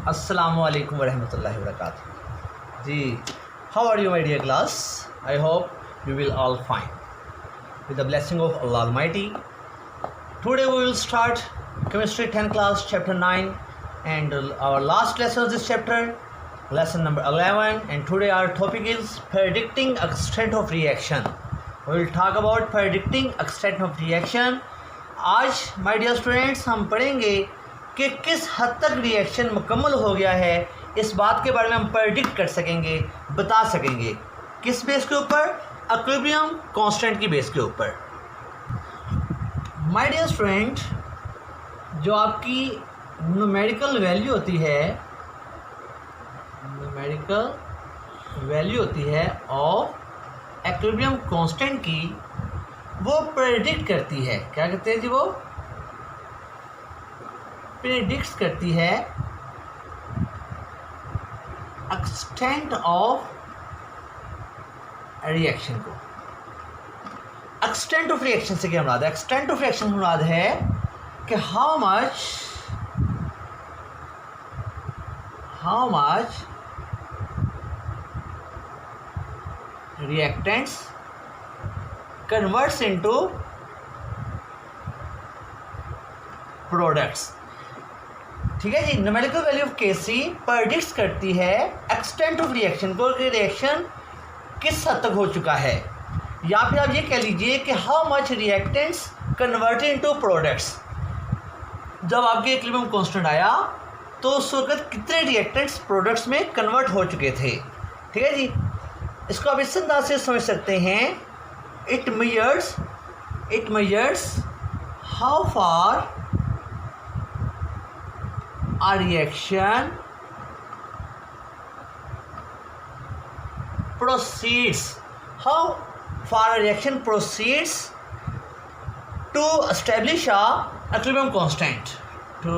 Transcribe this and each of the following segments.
अस्सलामु अलैकुम वरहमतुल्लाहि वबरकातुहू। जी, how are you my dear class? I hope you will all fine. With the blessing of Allah Almighty, today we will start Chemistry 10 class chapter 9 and our last lesson of this chapter, lesson number 11, and today our topic is predicting extent of reaction. We will talk about predicting extent of reaction. आज my dear students हम पढ़ेंगे कि किस हद तक reaction मुकम्मल हो गया है। इस बात के बारे में हम प्रेडिक्ट कर सकेंगे, बता सकेंगे। किस बेस के ऊपर? इक्विलिब्रियम कांस्टेंट की बेस के ऊपर। माय डियर स्टूडेंट, जो आपकी न्यूमेरिकल वैल्यू होती है ऑफ इक्विलिब्रियम कांस्टेंट की, वो प्रेडिक्ट करती है। क्या कहते हैं जी? वो प्रेडिक्ट करती है एक्सटेंट ऑफ रिएक्शन को। एक्सटेंट ऑफ रिएक्शन से क्या मुराद है? एक्सटेंट ऑफ रिएक्शन से मुराद है कि how much reactants converts into products. ठीक है जी। Numerical value of Kc predict करती है एक्सटेंट ऑफ रिएक्शन को, कि रिएक्शन किस हद तक हो चुका है। या फिर आप ये कह लीजिए कि how much reactants converted into products. जब आपके इक्विलिब्रियम कांस्टेंट आया तो उस वक्त कितने रिएक्टेंट्स प्रोडक्ट्स में कन्वर्ट हो चुके थे। ठीक है जी। इसको आप इस अंदाज से समझ सकते हैं, it measures how far a reaction proceeds, how far a reaction proceeds to establish a equilibrium constant, to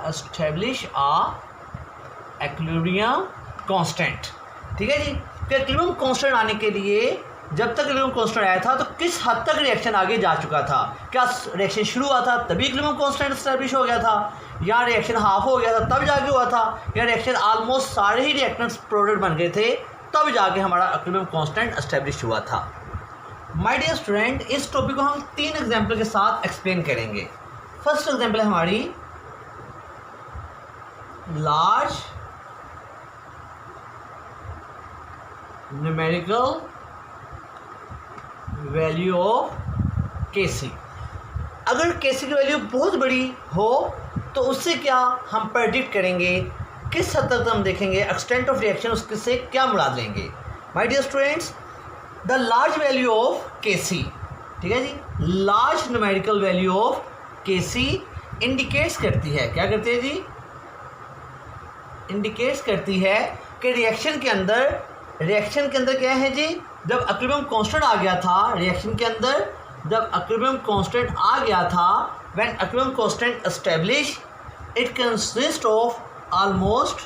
establish a equilibrium constant। ठीक है जी। तो इक्विलिब्रियम कांस्टेंट आने के लिए, जब तक इक्विलिब्रियम कांस्टेंट आया था तो किस हद तक रिएक्शन आगे जा चुका था। क्या रिएक्शन शुरू हुआ था तभी इक्विलिब्रियम कांस्टेंट एस्टैब्लिश हो गया था, या रिएक्शन हाफ हो गया था तब जाके हुआ था, या रिएक्शन ऑलमोस्ट सारे ही रिएक्टेंट्स प्रोडक्ट बन गए थे तब जाके हमारा इक्विलिब्रियम कांस्टेंट एस्टैब्लिश हुआ था। माय डियर स्टूडेंट, इस टॉपिक को हम 3 एग्जाम्पल के साथ एक्सप्लेन करेंगे। फर्स्ट एग्जाम्पल है हमारी large numerical value of Kc। अगर Kc की वैल्यू बहुत बड़ी हो तो उससे क्या हम प्रेडिक्ट करेंगे, किस हद तक हम देखेंगे एक्सटेंट ऑफ रिएक्शन, उससे क्या मुराद लेंगे। My dear students, the large value of Kc, ठीक है जी, large numerical value of Kc indicates करती है, क्या करती है जी? इंडिकेट्स करती है कि रिएक्शन के अंदर क्या है जी? जब इक्विलिब्रियम कांस्टेंट आ गया था रिएक्शन के अंदर, जब इक्विलिब्रियम कांस्टेंट आ गया था, when equilibrium constant establish, it consist of almost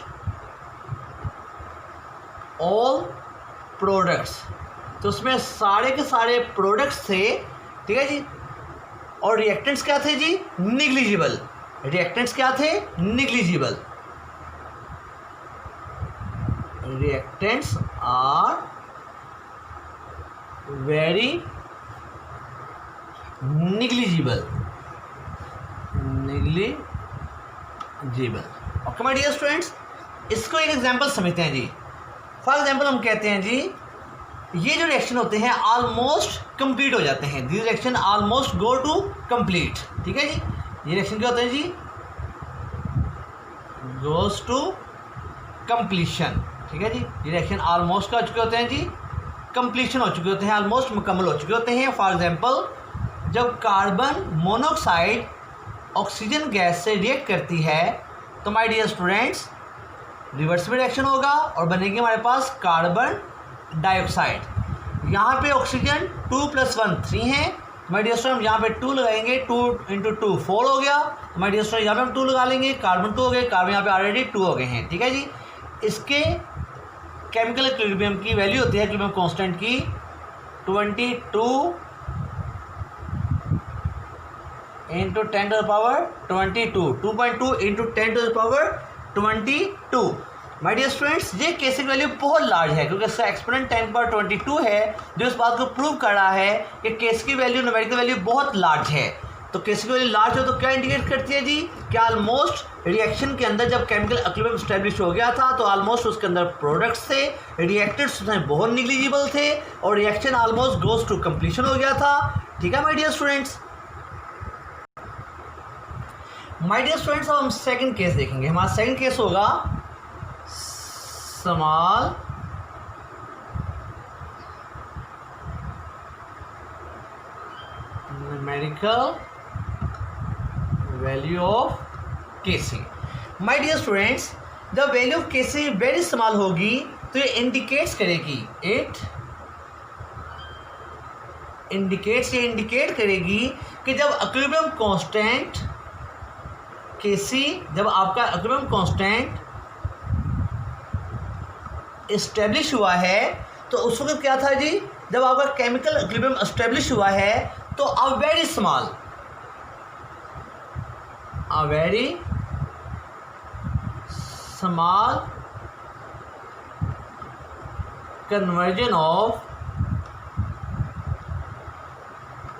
all products. तो उसमें सारे के सारे प्रोडक्ट्स थे। ठीक है जी। और रिएक्टेंट्स क्या थे जी? निग्लिजिबल। रिएक्टेंट्स क्या थे? Negligible. Reactants are very negligible. Okay my dear students, इसको एक एग्जांपल समझते हैं जी। फॉर एग्जांपल हम कहते हैं जी, ये जो रिएक्शन होते हैं ऑलमोस्ट कंप्लीट हो जाते हैं। This reaction almost go to complete. ठीक है जी। ये रिएक्शन क्या होते हैं जी? Goes to completion. ठीक है जी। ये रिएक्शन ऑलमोस्ट क्या हो चुके होते हैं जी? कंप्लीशन हो चुके होते हैं, ऑलमोस्ट मुकम्मल हो चुके होते हैं। फॉर एग्जांपल, जब कार्बन मोनोऑक्साइड ऑक्सीजन गैस से रिएक्ट करती है तो my dear students reversible reaction होगा और बनेगी हमारे पास कार्बन डाइऑक्साइड। यहाँ पे ऑक्सीजन 2 + 1 3 है। माय डियर स्टूडेंट, यहाँ पे 2 लगाएंगे, 2 × 2 4 हो गया। माय डियर स्टूडेंट, यहाँ पे हम 2 लगा लेंगे, कार्बन 2 हो गए, कार्बन यहाँ पे ऑलरेडी 2 हो गए हैं। ठीक है जी। इसके केमिकल इक्विलिब्रियम की वैल्यू होती है इक्विलिब्रियम कांस्टेंट की 22 into 10 to the power 22, 2.2 into 10 to the power 22। My dear students, ये केसी की वैल्यू बहुत लार्ज है क्योंकि इसका एक्सपोनेंट 10 पावर 22 है, जो इस बात को प्रूव कर रहा है कि केसी की वैल्यू, न्यूमेरिकल वैल्यू बहुत लार्ज है। तो केसी की वैल्यू लार्ज हो तो क्या इंडिकेट करती है जी, कि ऑलमोस्ट रिएक्शन के अंदर जब केमिकल इक्विलिब्रियम एस्टेब्लिश हो गया था तो ऑलमोस्ट उसके अंदर प्रोडक्ट्स थे, रिएक्टेंट्स उसमें बहुत निग्लिजिबल थे और reaction almost goes to completion हो गया था। ठीक है my dear students. My dear students, अब हम सेकंड केस देखेंगे। हमारा सेकंड केस होगा small numerical value of KC. My dear students, जब value of KC very small होगी तो ये इंडिकेट्स करेगी, ये इंडिकेट करेगी कि जब इक्विलिब्रियम कांस्टेंट केसी, जब आपका इक्विलिब्रियम कांस्टेंट एस्टेब्लिश हुआ है तो उस वक्त क्या था जी, जब आपका केमिकल इक्विलिब्रियम एस्टेब्लिश हुआ है तो a very small conversion of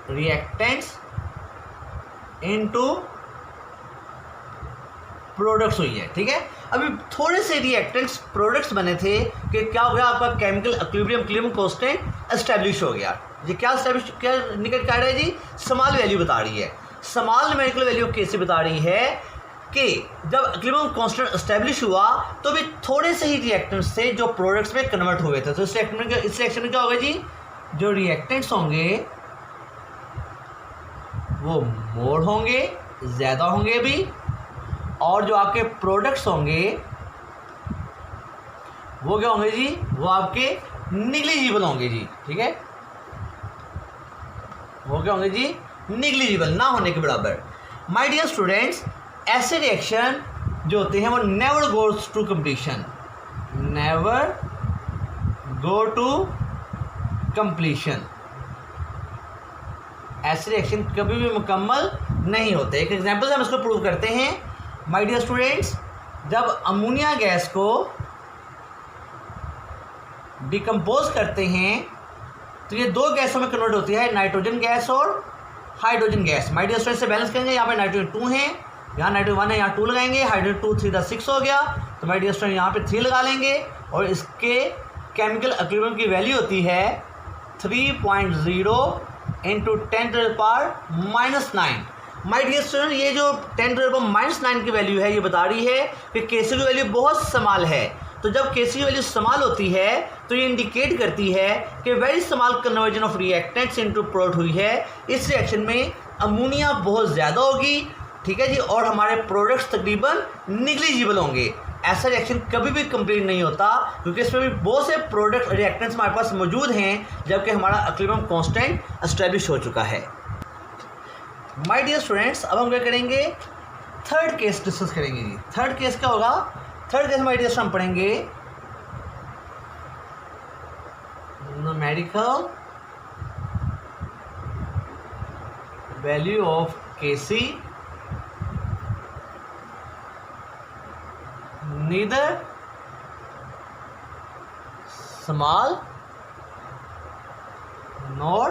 reactants into products हुई है। ठीक है, अभी थोड़े से रिएक्टेंट्स प्रोडक्ट्स बने थे कि क्या हो गया, आपका केमिकल इक्विलिब्रियम कांस्टेंट एस्टेब्लिश हो गया। ये क्या एस्टेब्लिश, क्या निकल कर रहा है जी, स्मॉल वैल्यू बता रही है, स्मॉल न्यूमेरिकल वैल्यू कैसे बता रही है कि जब इक्विलिब्रियम कांस्टेंट एस्टेब्लिश हुआ तो भी थोड़े से ही रिएक्टेंट्स थे जो प्रोडक्ट्स में कन्वर्ट हुए थे। तो इस रिएक्शन में क्या होगा जी, जो रिएक्टेंट्स होंगे वो मोर होंगे, ज़्यादा होंगे भी, और जो आपके प्रोडक्ट्स होंगे वो क्या होंगे जी, वो आपके निग्लिजिबल होंगे जी। ठीक है, वो क्या होंगे जी, निग्लिजिबल, ना होने के बराबर। माय डियर स्टूडेंट्स, ऐसे रिएक्शन जो होते हैं वो never goes to completion, never go to completion. ऐसे रिएक्शन कभी भी मुकम्मल नहीं होते। एक एग्जांपल से हम इसको प्रूव करते हैं। माय डियर स्टूडेंट्स, जब अमोनिया गैस को डिकम्पोज करते हैं तो ये दो गैसों में कन्वर्ट होती है, नाइट्रोजन गैस और hydrogen gas. My dear students, से बैलेंस करेंगे, यहाँ पे नाइट्रोजन 2 है, यहाँ नाइट्रोजन 1 है, यहाँ 2 लगाएंगे, हाइड्रोजन 2 3 6 हो गया। तो माय डियर स्टूडेंट यहाँ पे 3 लगा लेंगे और इसके केमिकल इक्विलिब्रियम की वैल्यू होती है 3.0 into 10 to the power -9। My dear student, ये जो 10 टू द पावर -9 की वैल्यू है ये बता रही है कि केसी की वैल्यू बहुत स्मॉल है। तो जब केसी की वैल्यू स्मॉल होती है तो ये इंडिकेट करती है कि very small conversion of reactants into product हुई है। इस रिएक्शन में अमोनिया बहुत ज़्यादा होगी, ठीक है जी, और हमारे प्रोडक्ट्स तकरीबन निग्लिजिबल होंगे। ऐसा रिएक्शन कभी भी कंप्लीट नहीं होता क्योंकि इसमें भी बहुत से प्रोडक्ट रिएक्टेंट्स हमारे पास मौजूद हैं जबकि हमारा इक्विलिब्रियम कांस्टेंट एस्टेब्लिश हो चुका है। माय डियर स्टूडेंट्स, अब हम क्या करेंगे, थर्ड केस डिस्कस करेंगे जी। थर्ड केस क्या होगा, थर्ड केस माय डियर हम पढ़ेंगे numerical value of KC neither small nor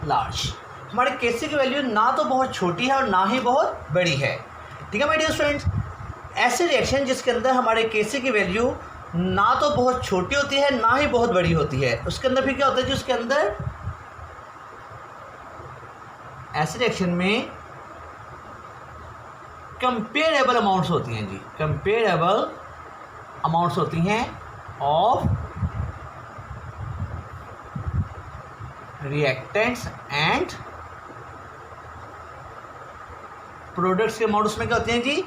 large। हमारे केसी की वैल्यू ना तो बहुत छोटी है और ना ही बहुत बड़ी है। ठीक है माय डियर स्टूडेंट्स, ऐसे रिएक्शन जिसके अंदर हमारे केसी की वैल्यू ना तो बहुत छोटी होती है ना ही बहुत बड़ी होती है, उसके अंदर फिर क्या होता है जी, उसके अंदर ऐसे रिएक्शन में कंपेरेबल अमाउंट्स होती हैं जी, कंपेरेबल अमाउंट्स होती हैं ऑफ रिएक्टेंट्स एंड प्रोडक्ट्स के अमाउंट उसमें क्या होते हैं जी,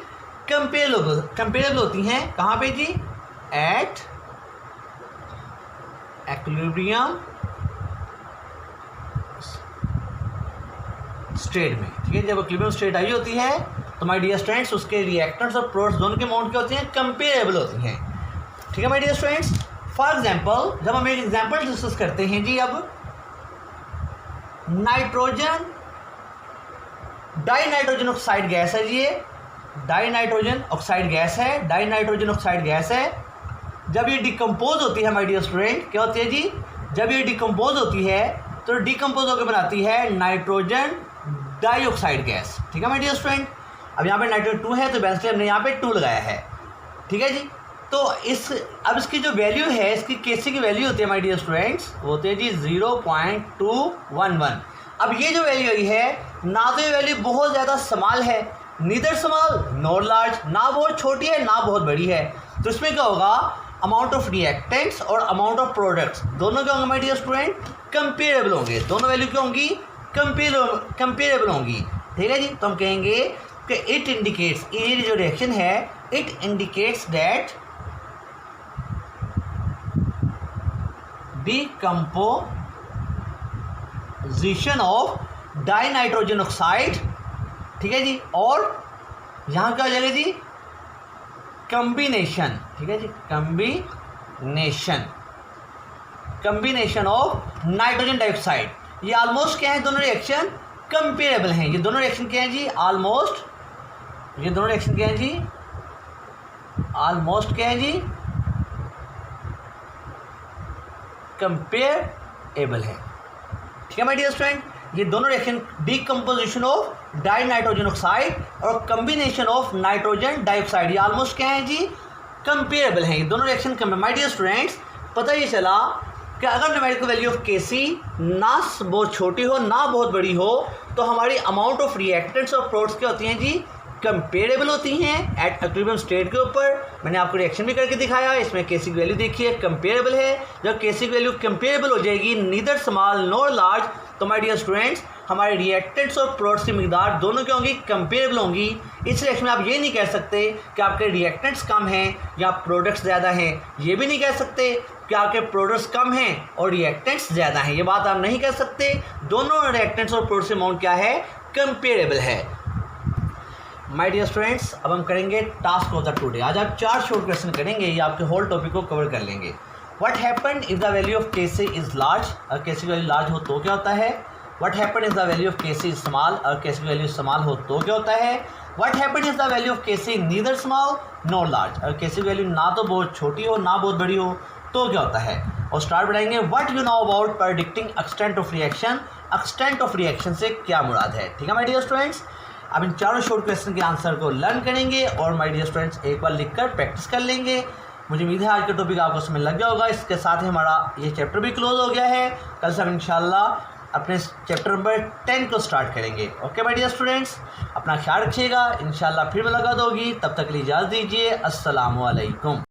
कंपेरेबल होती हैं। कहाँ पे जी, एट इक्विलिब्रियम स्टेट में। ठीक है, जब इक्विलिब्रियम स्टेट आई होती है तो माय डियर स्टूडेंट्स उसके रिएक्टेंट्स और प्रोडक्ट्स दोनों के अमाउंट क्या होती हैं, कंपेरेबल होती हैं। ठीक है my dear students, for example जब हम एक एग्जांपल डिस्कस करते हैं जी, अब nitrogen dinitrogen oxide gas है जी, ये डाई नाइट्रोजन ऑक्साइड गैस है, डाई नाइट्रोजन ऑक्साइड गैस है। जब ये डिकम्पोज होती है माय डियर स्टूडेंट, क्या होती है जी, जब ये डिकम्पोज होती है तो डिकम्पोज होकर बनाती है नाइट्रोजन डाइऑक्साइड गैस। ठीक है माय डियर स्टूडेंट। अब यहाँ पे नाइट्रोजन 2 है तो बेंजलीन हमने यहाँ पे 2 लगाया है। ठीक है जी। तो अब इसकी जो वैल्यू है, इसकी केसी की वैल्यू होती है माय डियर स्टूडेंट्स, वो होती है जी 0.211। अब ये जो वैल्यू आई है, ना तो ये वैल्यू बहुत ज़्यादा स्मॉल है, नीदर स्मॉल नॉर लार्ज, ना बहुत छोटी है ना बहुत बड़ी है। तो इसमें क्या होगा, अमाउंट ऑफ रिएक्टेंट्स और अमाउंट ऑफ प्रोडक्ट्स दोनों क्या होंगे माय डियर स्टूडेंट, कंपेरेबल होंगे। दोनों वैल्यू क्या होंगी, कंपेरेबल होंगी। ठीक है जी। तो हम कहेंगे कि इट इंडिकेट्स, ये जो रिएक्शन है, it indicates that decomposition of dinitrogen oxide. ठीक है जी। और यहाँ क्या हो जाएगा जी, कम्बिनेशन। ठीक है जी, कम्बिनेशन ऑफ नाइट्रोजन डाइऑक्साइड। ये ऑलमोस्ट क्या है, दोनों रिएक्शन कंपेरेबल हैं। ये दोनों रिएक्शन क्या है जी, ऑलमोस्ट, ये दोनों रिएक्शन क्या है जी, ऑलमोस्ट क्या है जी, कंपेरेबल है। ठीक है माय डियर स्टूडेंट। ये दोनों reaction decomposition of dinitrogen oxide और कम्बिनेशन ऑफ नाइट्रोजन डाइऑक्साइड, ये ऑलमोस्ट क्या है जी, कंपेरेबल हैं। ये दोनों रिएक्शन माय डियर स्टूडेंट्स, पता ये चला कि अगर न्यूमेरिकल वैल्यू ऑफ केसी ना बहुत छोटी हो ना बहुत बड़ी हो, तो हमारी अमाउंट ऑफ रिएक्टेंट्स और प्रोडक्ट्स क्या होती हैं जी, कंपेरेबल होती हैं एट इक्विलिब्रियम स्टेट के ऊपर। मैंने आपको रिएक्शन भी करके दिखाया, इसमें केसी की वैल्यू देखिए कंपेरेबल है। जब केसी की वैल्यू कंपेरेबल हो जाएगी, नीदर स्मॉल नॉर लार्ज, तो माय डियर स्टूडेंट्स हमारे रिएक्टेंट्स और प्रोडक्ट्स की मिकदार दोनों क्या होंगी, कंपेरेबल होंगी। इस रिएक्शन में आप ये नहीं कह सकते कि आपके रिएक्टेंट्स कम हैं या प्रोडक्ट्स ज़्यादा हैं, ये भी नहीं कह सकते कि आपके प्रोडक्ट्स कम हैं और रिएक्टेंट्स ज़्यादा हैं, ये बात आप नहीं कह सकते। दोनों रिएक्टेंट्स और प्रोडक्ट्स की अमाउंट क्या है, कंपेरेबल है। माय डियर स्टूडेंट्स, अब हम करेंगे टास्क ऑफ द टुडे। आज आप 4 शॉर्ट क्वेश्चन करेंगे, ये आपके होल टॉपिक को कवर कर लेंगे। What happen if the value of KC is large, अगर केसी की वैल्यू लार्ज हो तो क्या होता है। What happen if the value of KC is small, अगर केसी की वैल्यू स्मॉल हो तो क्या होता है। What happen if the value of KC neither small nor large, अगर केसी की वैल्यू ना तो बहुत छोटी हो ना बहुत बड़ी हो तो क्या होता है। और स्टार्ट बढ़ाएंगे, what you know about predicting extent of reaction, extent of reaction से क्या मुराद है। ठीक है माय डियर स्टूडेंट्स। अब इन चारों शॉर्ट क्वेश्चन के आंसर को लर्न करेंगे और माय डियर स्टूडेंट्स एक बार लिखकर प्रैक्टिस कर लेंगे। मुझे उम्मीद है आज का टॉपिक आपको समझ लग गया होगा। इसके साथ ही हमारा ये चैप्टर भी क्लोज हो गया है। कल से हम इंशाल्लाह अपने चैप्टर नंबर 10 को स्टार्ट करेंगे। ओके माय डियर स्टूडेंट्स, अपना ख्याल रखिएगा। इंशाल्लाह फिर मुलाकात होगी, तब तक के लिए इजाज़त दीजिए। अस्सलामु अलैकुम।